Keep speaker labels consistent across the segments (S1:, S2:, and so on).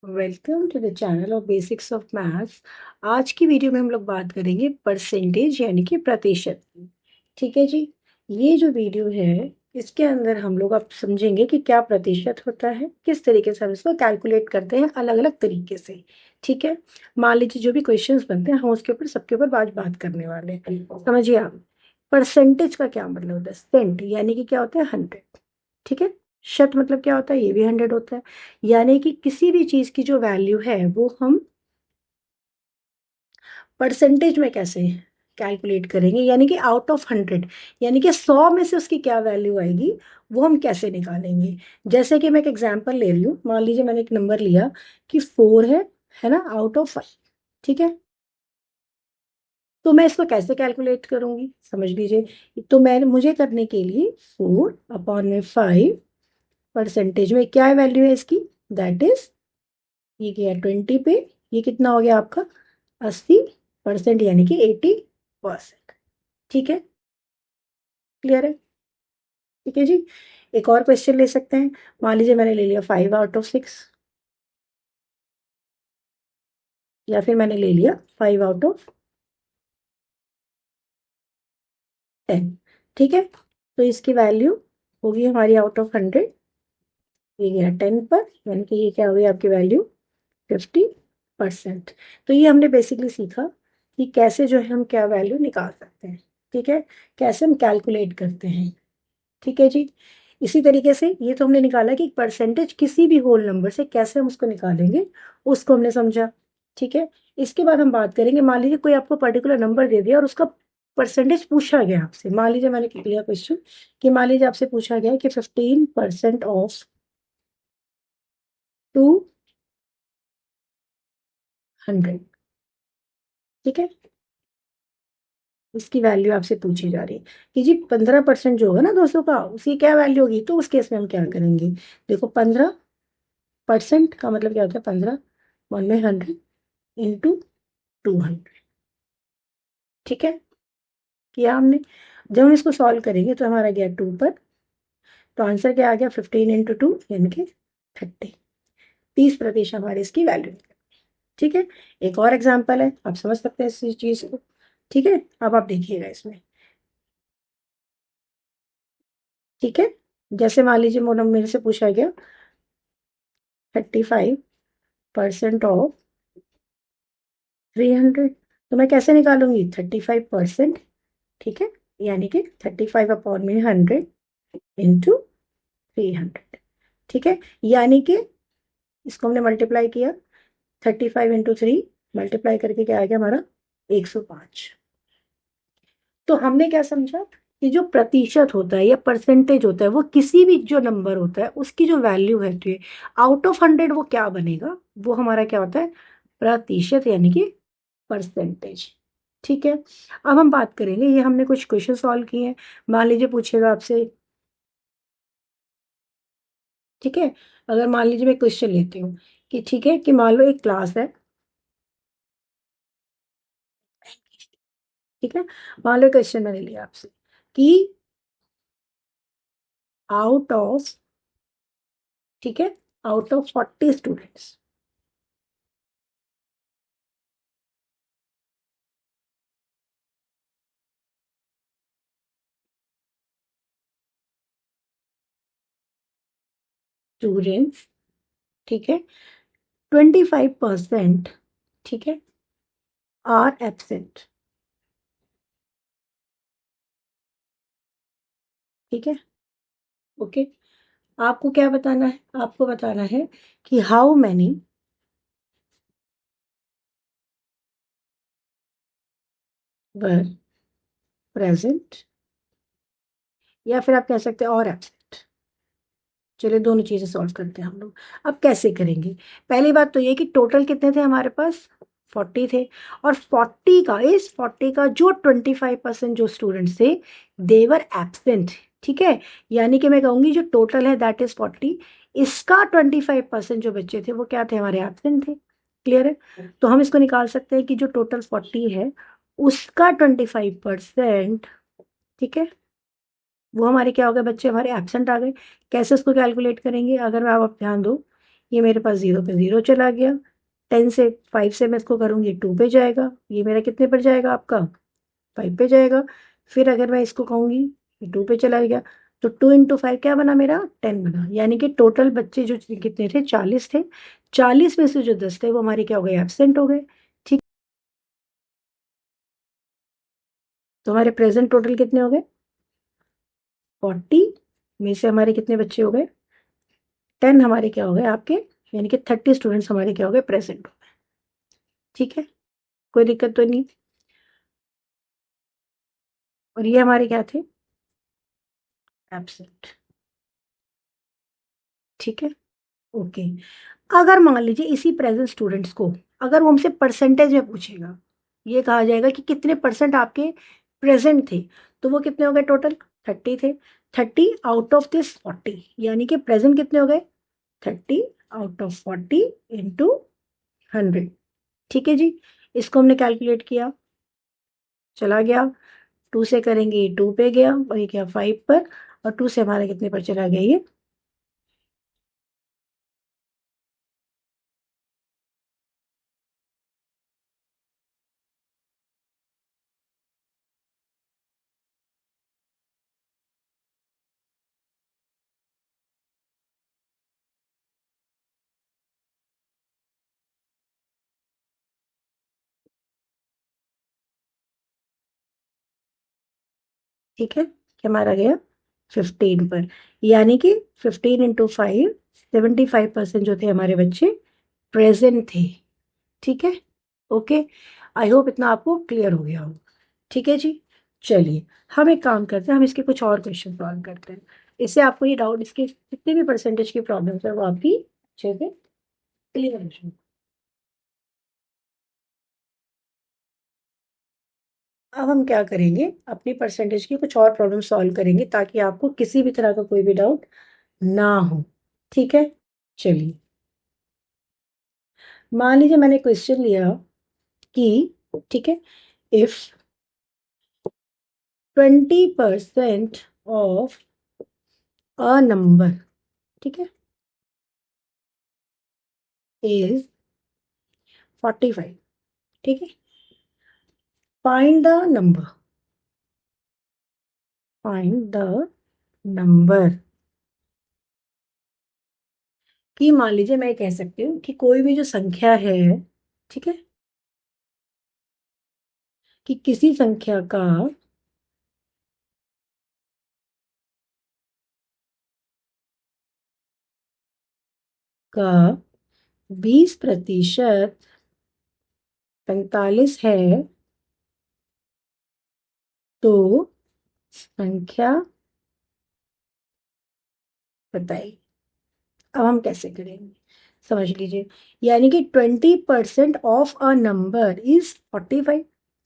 S1: Welcome to the channel of basics of maths. आज की video में हम लोग बात करेंगे परसेंटेज यानी कि प्रतिशत की। ठीक है जी। ये जो वीडियो है इसके अंदर हम लोग अब समझेंगे कि क्या प्रतिशत होता है, किस तरीके से हम इसको कैलकुलेट करते हैं अलग अलग तरीके से। ठीक है। मान लीजिए जो भी क्वेश्चंस बनते हैं हम उसके ऊपर सबके ऊपर आज बात करने वाले हैं। समझिए आप, परसेंटेज का क्या मतलब होता है। सेंट यानी कि क्या होता है 100। ठीक है। शत मतलब क्या होता है, ये भी 100 होता है। यानी कि किसी भी चीज की जो वैल्यू है वो हम परसेंटेज में कैसे कैलकुलेट करेंगे, यानी कि आउट ऑफ 100, यानी कि 100 में से उसकी क्या वैल्यू आएगी वो हम कैसे निकालेंगे। जैसे कि मैं एक एग्जांपल ले रही हूँ, मान लीजिए मैंने एक नंबर लिया कि 4 है ना, आउट ऑफ 5। ठीक है। तो मैं इसको कैसे कैलकुलेट करूंगी, समझ लीजिए। तो मैं मुझे करने के लिए 4/5 परसेंटेज में क्या वैल्यू है इसकी, दैट इज, ये गया 20 पे, ये कितना हो गया आपका 80% यानी कि 80%। ठीक है। क्लियर है। ठीक है जी। एक और क्वेश्चन ले सकते हैं। मान लीजिए मैंने ले लिया 5/6, या फिर मैंने ले लिया 5/10। ठीक है। तो इसकी वैल्यू होगी हमारी आउट ऑफ 100, ये गया 10 पर, यानी कि ये क्या हो गई आपकी वैल्यू 50%। तो ये हमने बेसिकली सीखा कि कैसे जो है हम क्या वैल्यू निकाल सकते हैं। ठीक है। कैसे हम कैलकुलेट करते हैं। ठीक है जी। इसी तरीके से ये तो हमने निकाला कि परसेंटेज किसी भी होल नंबर से कैसे हम उसको निकालेंगे, उसको हमने समझा। ठीक है। इसके बाद हम बात करेंगे, मान लीजिए कोई आपको पर्टिकुलर नंबर दे दिया और उसका परसेंटेज पूछा गया आपसे। मान लीजिए मैंने लिया क्वेश्चन कि मान लीजिए आपसे पूछा गया कि 15% ऑफ 200। ठीक है। इसकी वैल्यू आपसे पूछी जा रही है कि जी 15% जो होगा ना 200 का, उसकी क्या वैल्यू होगी। तो उस केस में हम क्या करेंगे, देखो 15% का मतलब क्या होता है, 15 वन में 100 इंटू 200। ठीक है। किया हमने। जब हम इसको सॉल्व करेंगे तो हमारा गया 2 पर, तो आंसर क्या आ गया 15 × 2 यानी कि 30। 30% हमारे इसकी वैल्यू। ठीक है। एक और एग्जाम्पल है, आप समझ सकते हैं इस चीज को। ठीक है। अब आप देखिएगा इसमें। ठीक है। जैसे मान लीजिए मोनम मेरे से पूछा गया 35% ऑफ 300। तो मैं कैसे निकालूंगी 35%। ठीक है। यानी कि 35/100 इंटू 300। ठीक है। यानी कि इसको हमने मल्टीप्लाई किया, 35 × 3 मल्टीप्लाई करके क्या आ गया हमारा 105। तो हमने क्या समझा कि जो प्रतिशत होता है या परसेंटेज होता है वो किसी भी जो नंबर होता है उसकी जो वैल्यू है तो आउट ऑफ 100 वो क्या बनेगा, वो हमारा क्या होता है प्रतिशत यानी कि परसेंटेज। ठीक है। अब हम बात करेंगे, ये हमने कुछ क्वेश्चन सॉल्व किए हैं। मान लीजिए पूछेगा आपसे, ठीक है। अगर मान लीजिए मैं क्वेश्चन लेती हूँ कि ठीक है कि मान लो एक क्लास है। ठीक है। मान लो क्वेश्चन मैंने लिया आपसे कि आउट ऑफ, ठीक है, आउट ऑफ 40 स्टूडेंट्स, स्टूडेंट्स, ठीक है, 25%, ठीक है, आर एब्सेंट। ठीक है। ओके। आपको क्या बताना है, आपको बताना है कि हाउ मैनी वर प्रेजेंट, या फिर आप कह सकते हैं और एब्सेंट। चलिए दोनों चीजें सॉल्व करते हैं हम लोग। अब कैसे करेंगे, पहली बात तो ये कि टोटल कितने थे हमारे पास 40 थे, और 40 का, इस 40 का जो 25% जो स्टूडेंट्स थे देवर एब्सेंट। ठीक है। यानी कि मैं कहूंगी जो टोटल है दैट इज 40, इसका 25% जो बच्चे थे वो क्या थे, हमारे एब्सेंट थे। क्लियर है। तो हम इसको निकाल सकते हैं कि जो टोटल 40 है उसका 25%, ठीक है, वो हमारे क्या हो गए, बच्चे हमारे एब्सेंट आ गए। कैसे उसको कैलकुलेट करेंगे, अगर आप ध्यान दो ये मेरे पास 0 पे 0 चला गया। 10 से 5 से मैं इसको करूँगी 2 पे जाएगा। ये मेरा कितने पर जाएगा आपका 5 पे जाएगा। फिर अगर मैं इसको कहूँगी ये 2 पे चला गया, तो 2 इंटू 5 क्या बना मेरा 10 बना। यानी कि टोटल बच्चे जो कितने थे 40 थे। 40 में से जो 10 थे वो हमारे क्या हो गए एब्सेंट हो गए। ठीक, तो हमारे प्रेजेंट टोटल कितने हो गए 40 में से हमारे कितने बच्चे हो गए 10 हमारे क्या हो गए आपके, यानी कि 30 स्टूडेंट्स हमारे क्या हो गए प्रेजेंट हो गए। ठीक है, कोई दिक्कत तो नहीं। और ये हमारे क्या थे एब्सेंट। ठीक है, ओके। अगर मान लीजिए इसी प्रेजेंट स्टूडेंट्स को अगर वो हमसे परसेंटेज में पूछेगा, ये कहा जाएगा कि कितने परसेंट आपके प्रेजेंट थे, तो वो कितने हो गए टोटल 30 थे। 30 आउट ऑफ दिस 40, यानी कि प्रेजेंट कितने हो गए 30 आउट ऑफ 40 इंटू 100। ठीक है जी, इसको हमने कैलकुलेट किया, चला गया। 2 से करेंगे 2 पे गया और ये क्या 5 पर, और 2 से हमारा कितने पर चला गया ये ठीक है, क्या मारा गया 15 पर। यानी कि 15 इंटू 5 75% जो थे हमारे बच्चे प्रेजेंट थे। ठीक है, ओके। आई होप इतना आपको क्लियर हो गया हो। ठीक है जी, चलिए हम एक काम करते हैं, हम इसके कुछ और क्वेश्चन सॉल्व करते हैं। इससे आपको ये डाउट, इसके जितने भी परसेंटेज की प्रॉब्लम्स है वो आपकी अच्छे से क्लियर हो जाए। अब हम क्या करेंगे, अपनी परसेंटेज की कुछ और प्रॉब्लम सॉल्व करेंगे ताकि आपको किसी भी तरह का कोई भी डाउट ना हो। ठीक है, चलिए मान लीजिए मैंने क्वेश्चन लिया कि, ठीक है, इफ 20% ऑफ अ नंबर, ठीक है, इज 45। ठीक है, find the number, find the number. कि मान लीजिए मैं कह सकती हूँ कि कोई भी जो संख्या है, ठीक है, कि किसी संख्या का 20% 45 है, तो संख्या बताइए। अब हम कैसे करेंगे समझ लीजिए, यानी कि 20% ऑफ अ नंबर इज 45।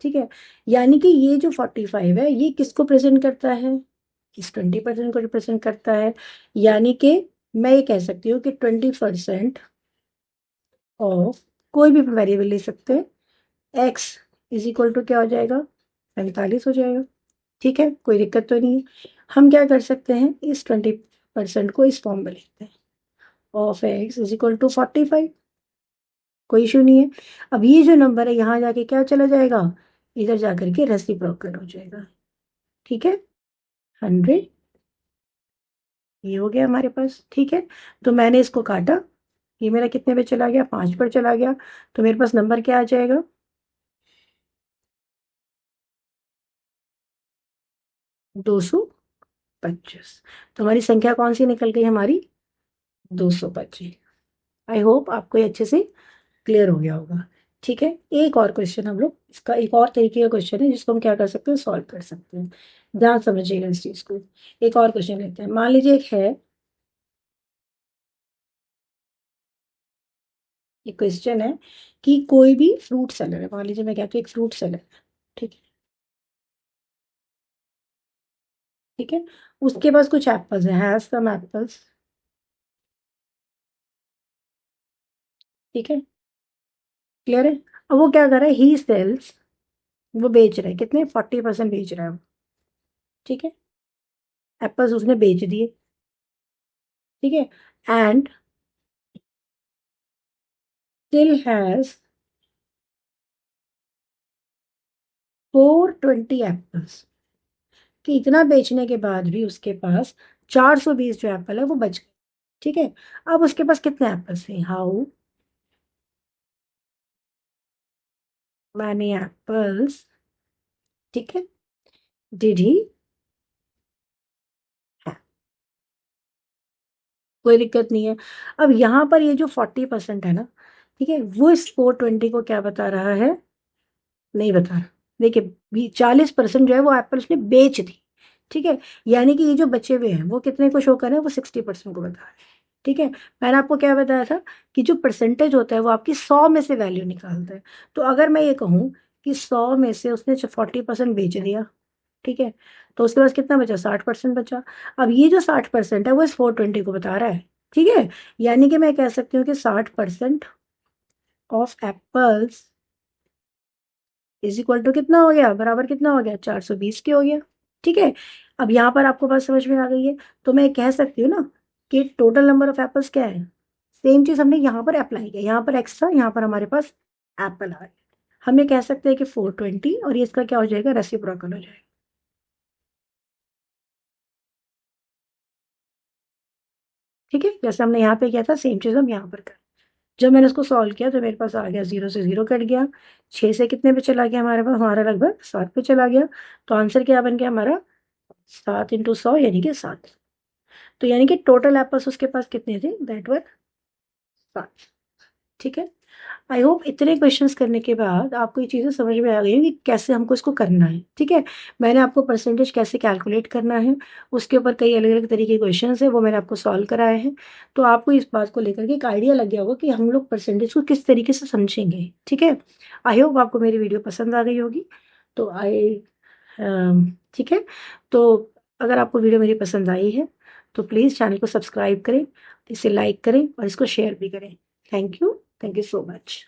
S1: ठीक है, यानी कि ये जो 45 है ये किसको प्रेजेंट करता है, इस 20% को रिप्रेजेंट करता है। यानी कि मैं ये कह सकती हूँ कि 20% ऑफ कोई भी वेरिएबल ले सकते हैं, एक्स इज इक्वल टू क्या हो जाएगा 45 हो जाएगा। ठीक है, कोई दिक्कत तो नहीं है। हम क्या कर सकते हैं, इस 20% को इस फॉर्म में लिखते हैं, of X is equal to 45। कोई इशू नहीं है। अब ये जो नंबर है यहाँ जाके क्या चला जाएगा, इधर जाकर के रेसिप्रोकल हो जाएगा। ठीक है, 100 ये हो गया हमारे पास। ठीक है, तो मैंने इसको काटा, ये मेरा कितने पे चला गया 5 पर चला गया, तो मेरे पास नंबर क्या आ जाएगा 225। तो हमारी संख्या कौन सी निकल गई हमारी 225। आई होप आपको ये अच्छे से क्लियर हो गया होगा। ठीक है, एक और क्वेश्चन हम लोग, इसका एक और तरीके का क्वेश्चन है जिसको हम क्या कर सकते हैं सॉल्व कर सकते हैं। ध्यान समझिएगा इस चीज को। एक और क्वेश्चन लेते हैं, मान लीजिए एक है, ये क्वेश्चन है कि कोई भी फ्रूट सेलर है, मान लीजिए मैं कहती हूँ एक फ्रूट सेलर है। ठीक है, ठीक है, उसके पास कुछ एप्पल्स है, हैज सम एप्पल्स। ठीक है, क्लियर है। अब वो क्या कर रहा है, ही सेल्स, वो बेच रहा है कितने 40% बेच रहा है वो। ठीक है, एप्पल्स उसने बेच दिए। ठीक है, एंड still has 420 एप्पल्स, कि इतना बेचने के बाद भी उसके पास 420 जो एप्पल है वो बच गए। ठीक है, अब उसके पास कितने एप्पल्स थे? हाउ मैनी एप्पल्स, ठीक है, डिड ही, कोई दिक्कत नहीं है। अब यहाँ पर ये जो 40% है ना, ठीक है, वो इस 420 को क्या बता रहा है? नहीं बता रहा। देखिए, 40% जो है वो एप्पल उसने बेच दी। ठीक है, यानी कि ये जो बचे हुए हैं वो कितने को शो कर रहे हैं? वो 60% को बता रहे हैं। ठीक है, मैंने आपको क्या बताया था कि जो परसेंटेज होता है वो आपकी 100 में से वैल्यू निकालता है। तो अगर मैं ये कहूँ कि 100 में से उसने 40% बेच दिया, ठीक है, तो उसके पास कितना बचा? 60% बचा। अब ये जो 60% है वो इस 420 को बता रहा है। ठीक है, यानी कि मैं कह सकती हूँ कि 60% of apples is equal to कितना हो गया? बराबर कितना हो गया? 420 के हो गया। ठीक है, अब यहाँ पर आपको बात समझ में आ गई है। तो मैं कह सकती हूँ ना कि टोटल नंबर ऑफ एप्पल्स क्या है? सेम चीज हमने यहाँ पर अप्लाई किया, यहाँ पर एक्स था, यहाँ पर हमारे पास एप्पल आ गए। हम ये कह सकते हैं कि 420, और ये इसका क्या हो जाएगा? रेसिप्रोकल हो जाएगा। ठीक है, जैसे हमने यहाँ पे किया था सेम चीज हम यहाँ पर कर। जब मैंने उसको सॉल्व किया तो मेरे पास आ गया, 0 से 0 कट गया, 6 से कितने पे चला गया हमारे पास? हमारा लगभग 7 पे चला गया। तो आंसर क्या बन गया हमारा? 7 × 100 यानी कि 7। तो यानी कि टोटल एप्पल्स उसके पास कितने थे? That were 7। ठीक है, आई होप इतने क्वेश्चंस करने के बाद आपको ये चीज़ें समझ में आ गई हैं कि कैसे हमको इसको करना है। ठीक है, मैंने आपको परसेंटेज कैसे कैलकुलेट करना है, उसके ऊपर कई अलग अलग तरीके के क्वेश्चंस हैं, वो मैंने आपको सॉल्व कराए हैं। तो आपको इस बात को लेकर के एक आइडिया लग गया होगा कि हम लोग परसेंटेज को किस तरीके से समझेंगे। ठीक है, आई होप आपको मेरी वीडियो पसंद आ गई होगी। तो ठीक है, तो अगर आपको वीडियो मेरी पसंद आई है तो प्लीज़ चैनल को सब्सक्राइब करें, इसे लाइक करें और इसको शेयर भी करें। Thank you so much.